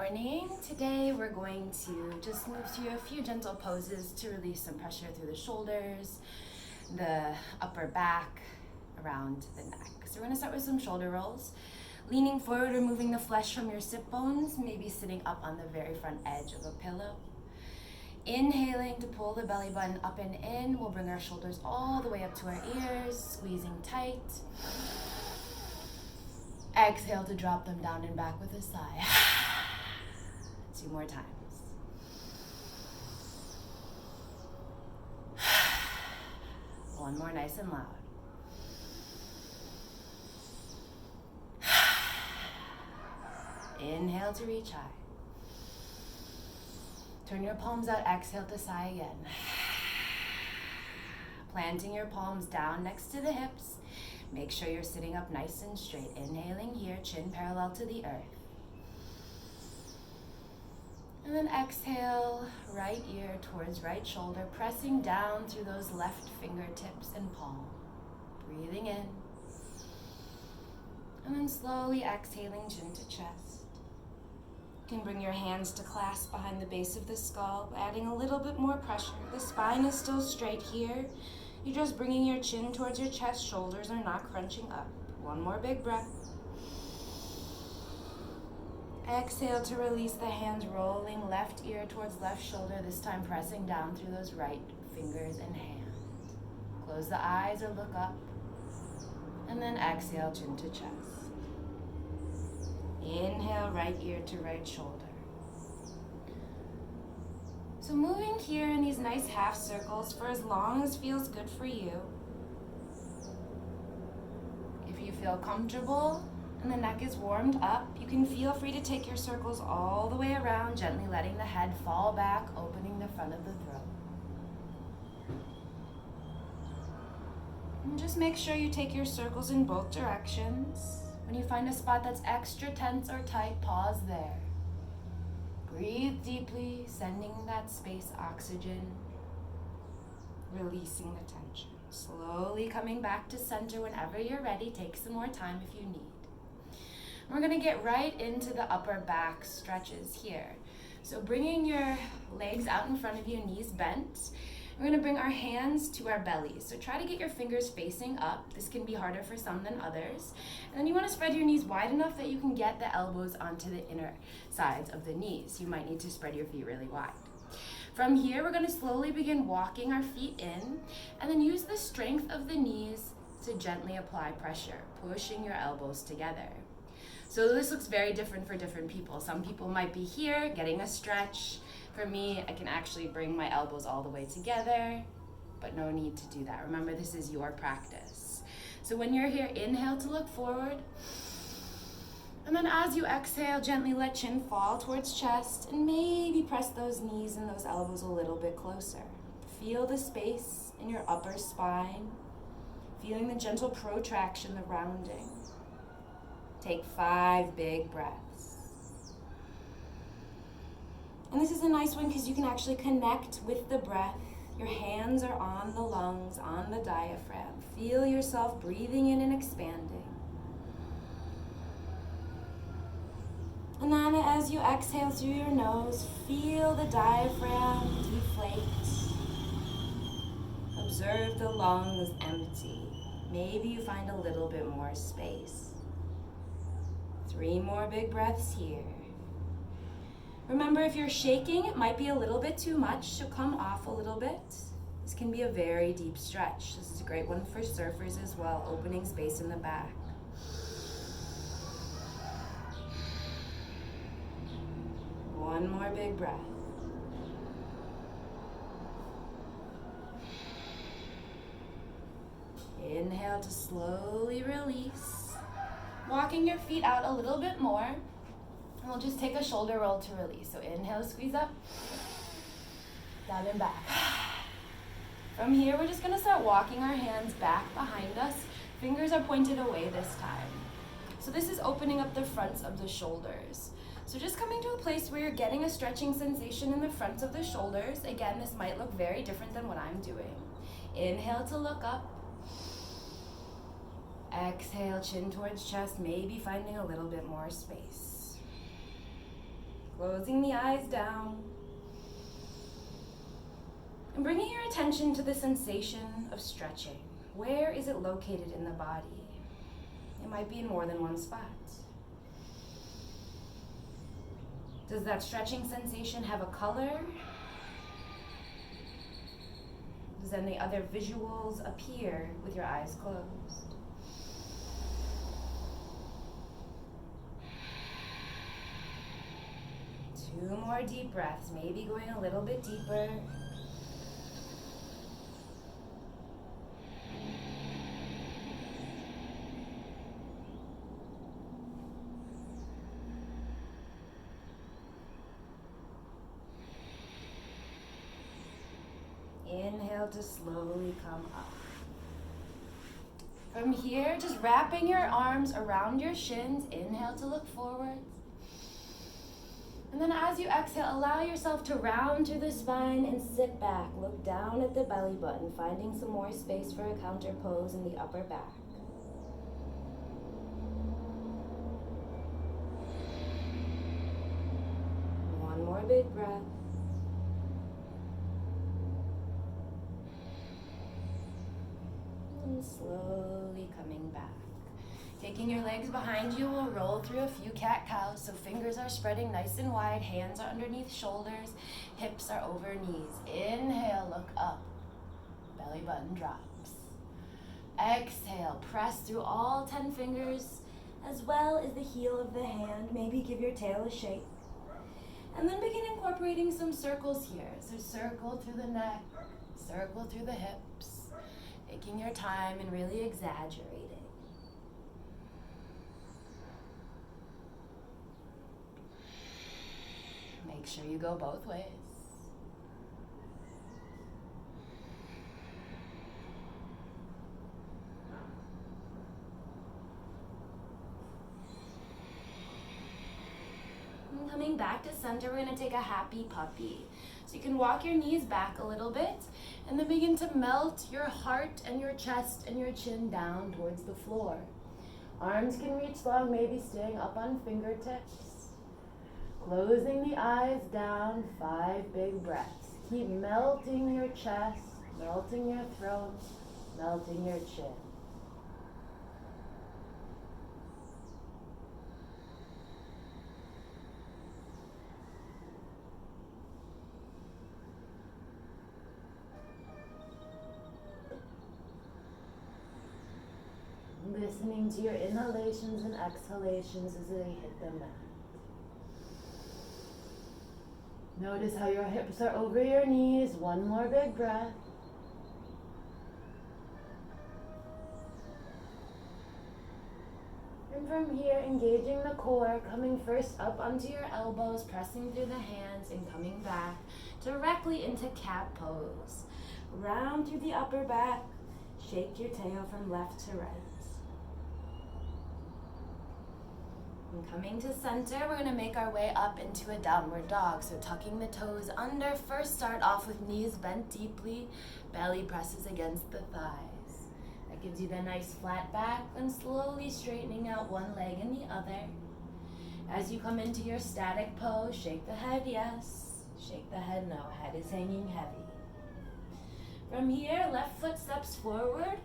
morning. Today we're going to just move through a few gentle poses to release some pressure through the shoulders, the upper back, around the neck. So we're going to start with some shoulder rolls. Leaning forward, removing the flesh from your sit bones, maybe sitting up on the very front edge of a pillow. Inhaling to pull the belly button up and in. We'll bring our shoulders all the way up to our ears, squeezing tight. Exhale to drop them down and back with a sigh. 2 more times. One more, nice and loud. Inhale to reach high. Turn your palms out, exhale to sigh again. Planting your palms down next to the hips. Make sure you're sitting up nice and straight. Inhaling here, chin parallel to the earth. And then exhale, right ear towards right shoulder, pressing down through those left fingertips and palm. Breathing in. And then slowly exhaling, chin to chest. You can bring your hands to clasp behind the base of the skull, adding a little bit more pressure. The spine is still straight here. You're just bringing your chin towards your chest, shoulders are not crunching up. One more big breath. Exhale to release the hands, rolling left ear towards left shoulder, this time pressing down through those right fingers and hand. Close the eyes or look up. And then exhale, chin to chest. Inhale, right ear to right shoulder. So moving here in these nice half circles for as long as feels good for you. If you feel comfortable and the neck is warmed up, you can feel free to take your circles all the way around, gently letting the head fall back, opening the front of the throat. And just make sure you take your circles in both directions. When you find a spot that's extra tense or tight, pause there. Breathe deeply, sending that space oxygen, releasing the tension. Slowly coming back to center whenever you're ready. Take some more time if you need. We're gonna get right into the upper back stretches here. So bringing your legs out in front of you, knees bent. We're gonna bring our hands to our bellies. So try to get your fingers facing up. This can be harder for some than others. And then you wanna spread your knees wide enough that you can get the elbows onto the inner sides of the knees. You might need to spread your feet really wide. From here, we're gonna slowly begin walking our feet in, and then use the strength of the knees to gently apply pressure, pushing your elbows together. So this looks very different for different people. Some people might be here, getting a stretch. For me, I can actually bring my elbows all the way together, but no need to do that. Remember, this is your practice. So when you're here, inhale to look forward. And then as you exhale, gently let chin fall towards chest and maybe press those knees and those elbows a little bit closer. Feel the space in your upper spine, feeling the gentle protraction, the rounding. Take 5 big breaths. And this is a nice one because you can actually connect with the breath. Your hands are on the lungs, on the diaphragm. Feel yourself breathing in and expanding. And then as you exhale through your nose, feel the diaphragm deflate. Observe the lungs empty. Maybe you find a little bit more space. 3 more big breaths here. Remember, if you're shaking, it might be a little bit too much, so come off a little bit. This can be a very deep stretch. This is a great one for surfers as well, opening space in the back. One more big breath. Inhale to slowly release. Walking your feet out a little bit more. And we'll just take a shoulder roll to release. So inhale, squeeze up, down and back. From here, we're just gonna start walking our hands back behind us. Fingers are pointed away this time. So this is opening up the fronts of the shoulders. So just coming to a place where you're getting a stretching sensation in the fronts of the shoulders. Again, this might look very different than what I'm doing. Inhale to look up. Exhale, chin towards chest, maybe finding a little bit more space. Closing the eyes down. And bringing your attention to the sensation of stretching. Where is it located in the body? It might be in more than one spot. Does that stretching sensation have a color? Does any other visuals appear with your eyes closed? Two more deep breaths, maybe going a little bit deeper. Inhale to slowly come up. From here, just wrapping your arms around your shins. Inhale to look forwards. And then as you exhale, allow yourself to round through the spine and sit back. Look down at the belly button, finding some more space for a counter pose in the upper back. One more big breath. And slowly coming back. Taking your legs behind you, we'll roll through a few cat-cows. So fingers are spreading nice and wide, hands are underneath shoulders, hips are over knees. Inhale, look up, belly button drops. Exhale, press through all 10 fingers as well as the heel of the hand. Maybe give your tail a shake. And then begin incorporating some circles here. So circle through the neck, circle through the hips, taking your time and really exaggerating. Make sure you go both ways. And coming back to center, we're going to take a happy puppy. So you can walk your knees back a little bit and then begin to melt your heart and your chest and your chin down towards the floor. Arms can reach long, maybe staying up on fingertips. Closing the eyes down, 5 big breaths. Keep melting your chest, melting your throat, melting your chin. Listening to your inhalations and exhalations as they hit the mat. Notice how your hips are over your knees. One more big breath. And from here, engaging the core, coming first up onto your elbows, pressing through the hands and coming back directly into cat pose. Round through the upper back, shake your tail from left to right. And coming to center, we're going to make our way up into a downward dog. So tucking the toes under. First start off with knees bent deeply. Belly presses against the thighs. That gives you the nice flat back. And slowly straightening out one leg and the other. As you come into your static pose, shake the head yes. Shake the head no. Head is hanging heavy. From here, left foot steps forward,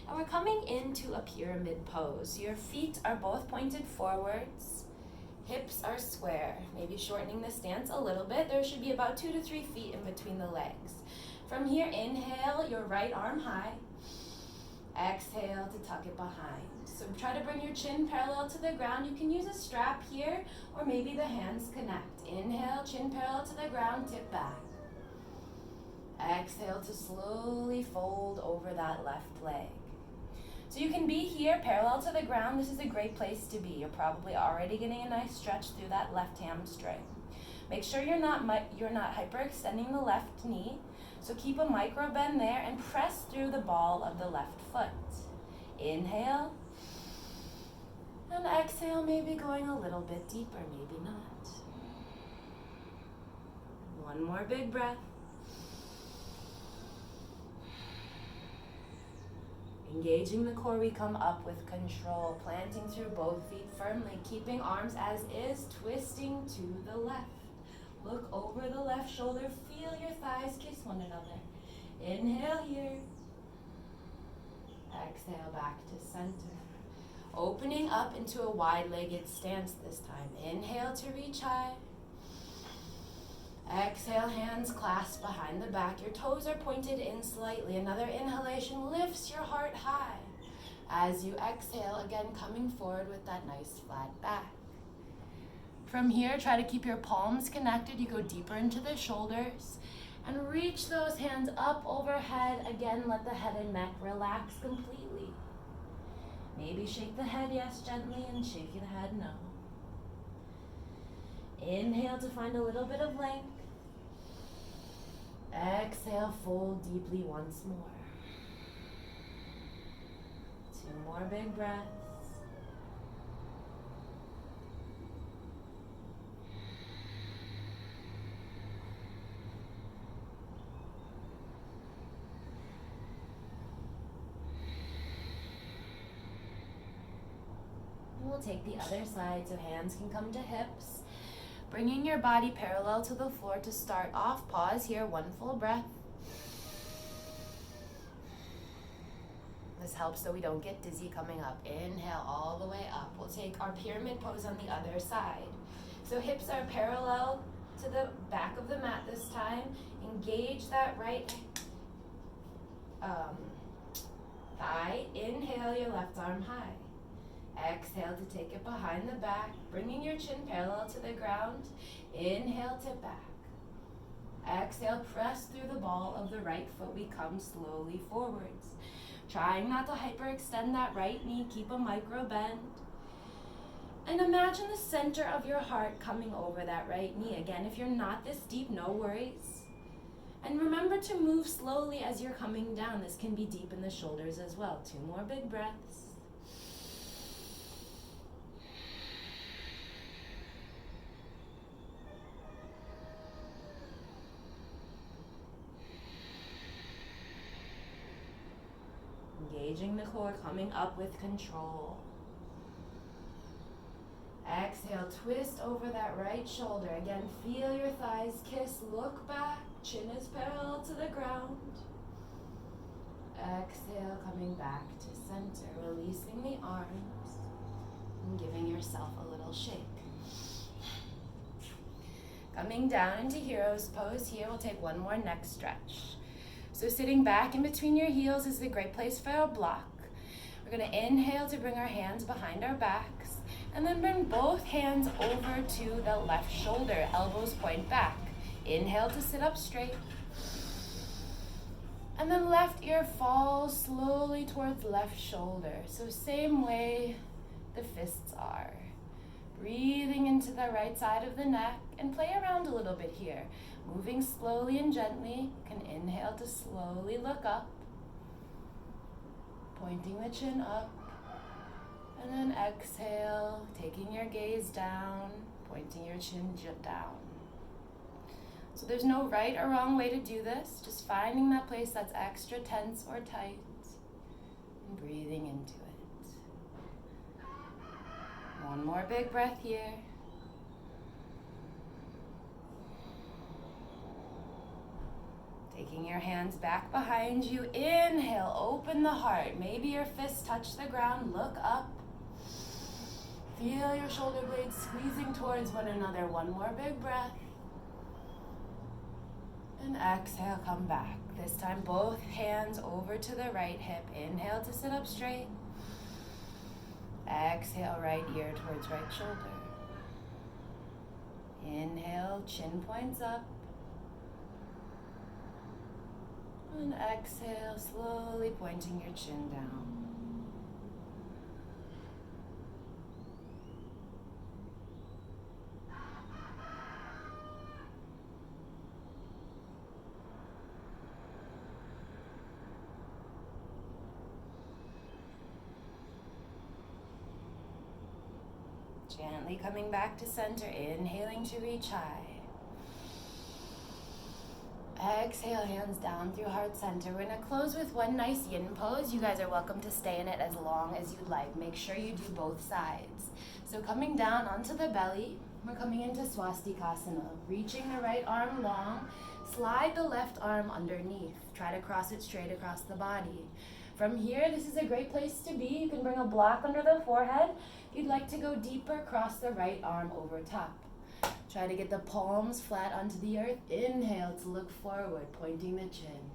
and we're coming into a pyramid pose. So your feet are both pointed forwards, hips are square, maybe shortening the stance a little bit. There should be about 2 to 3 feet in between the legs. From here, inhale your right arm high, exhale to tuck it behind. So try to bring your chin parallel to the ground. You can use a strap here, or maybe the hands connect. Inhale, chin parallel to the ground, tip back. Exhale to slowly fold over that left leg. So you can be here parallel to the ground. This is a great place to be. You're probably already getting a nice stretch through that left hamstring. Make sure you're not hyperextending the left knee. So keep a micro bend there and press through the ball of the left foot. Inhale. And exhale, maybe going a little bit deeper, maybe not. One more big breath. Engaging the core, we come up with control, planting through both feet firmly, keeping arms as is, twisting to the left. Look over the left shoulder. Feel your thighs kiss one another. Inhale here. Exhale back to center. Opening up into a wide-legged stance this time. Inhale to reach high. Exhale, hands clasped behind the back. Your toes are pointed in slightly. Another inhalation lifts your heart high. As you exhale, again coming forward with that nice flat back. From here, try to keep your palms connected. You go deeper into the shoulders and reach those hands up overhead. Again, let the head and neck relax completely. Maybe shake the head yes gently and shake the head no. Inhale to find a little bit of length. Exhale, fold deeply once more. 2 more big breaths. We'll take the other side so hands can come to hips. Bringing your body parallel to the floor to start off. Pause here, 1 full breath. This helps so we don't get dizzy coming up. Inhale all the way up. We'll take our pyramid pose on the other side. So hips are parallel to the back of the mat this time. Engage that right thigh. Inhale your left arm high. Exhale to take it behind the back, bringing your chin parallel to the ground. Inhale to back. Exhale, press through the ball of the right foot. We come slowly forwards. Trying not to hyperextend that right knee, keep a micro bend. And imagine the center of your heart coming over that right knee. Again, if you're not this deep, no worries. And remember to move slowly as you're coming down. This can be deep in the shoulders as well. 2 more big breaths. Engaging the core, coming up with control. Exhale, twist over that right shoulder. Again, feel your thighs kiss. Look back, chin is parallel to the ground. Exhale, coming back to center, releasing the arms and giving yourself a little shake. Coming down into hero's pose here, we'll take 1 more neck stretch. So sitting back in between your heels is a great place for a block. We're going to inhale to bring our hands behind our backs, and then bring both hands over to the left shoulder, elbows point back. Inhale to sit up straight. And then left ear falls slowly towards left shoulder. So same way the fists are. Breathing into the right side of the neck and play around a little bit here. Moving slowly and gently. You can inhale to slowly look up. Pointing the chin up. And then exhale, taking your gaze down, pointing your chin down. So there's no right or wrong way to do this. Just finding that place that's extra tense or tight and breathing into it. 1 more big breath here. Taking your hands back behind you. Inhale, open the heart. Maybe your fists touch the ground. Look up. Feel your shoulder blades squeezing towards one another. 1 more big breath. And exhale, come back. This time, both hands over to the right hip. Inhale to sit up straight. Exhale, right ear towards right shoulder. Inhale, chin points up. And exhale, slowly pointing your chin down. Gently coming back to center, inhaling to reach high. Exhale, hands down through heart center. We're gonna close with one nice yin pose. You guys are welcome to stay in it as long as you'd like. Make sure you do both sides. So coming down onto the belly, We're coming into Swastikasana, reaching the right arm long, slide the left arm underneath. Try to cross it straight across the body. From here, this is a great place to be. You can bring a block under the forehead. If you'd like to go deeper, cross the right arm over top. Try to get the palms flat onto the earth. Inhale to look forward, pointing the chin.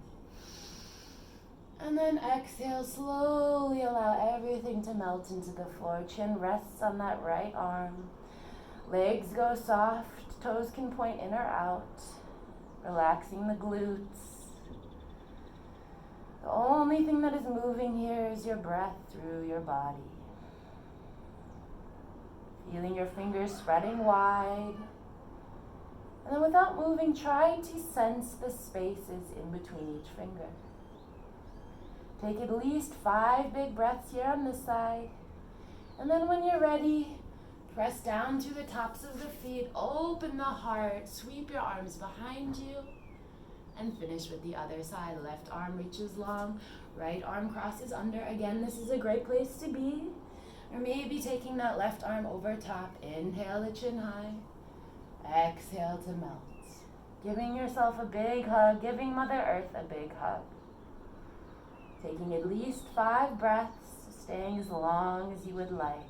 And then exhale, slowly allow everything to melt into the floor. Chin rests on that right arm. Legs go soft, toes can point in or out. Relaxing the glutes. The only thing that is moving here is your breath through your body. Feeling your fingers spreading wide. And then without moving, try to sense the spaces in between each finger. Take at least 5 big breaths here on this side. And then when you're ready, press down to the tops of the feet, open the heart, sweep your arms behind you, and finish with the other side. Left arm reaches long, right arm crosses under. Again, this is a great place to be. Or maybe taking that left arm over top. Inhale the chin high. Exhale to melt. Giving yourself a big hug, giving Mother Earth a big hug. Taking at least 5 breaths, staying as long as you would like.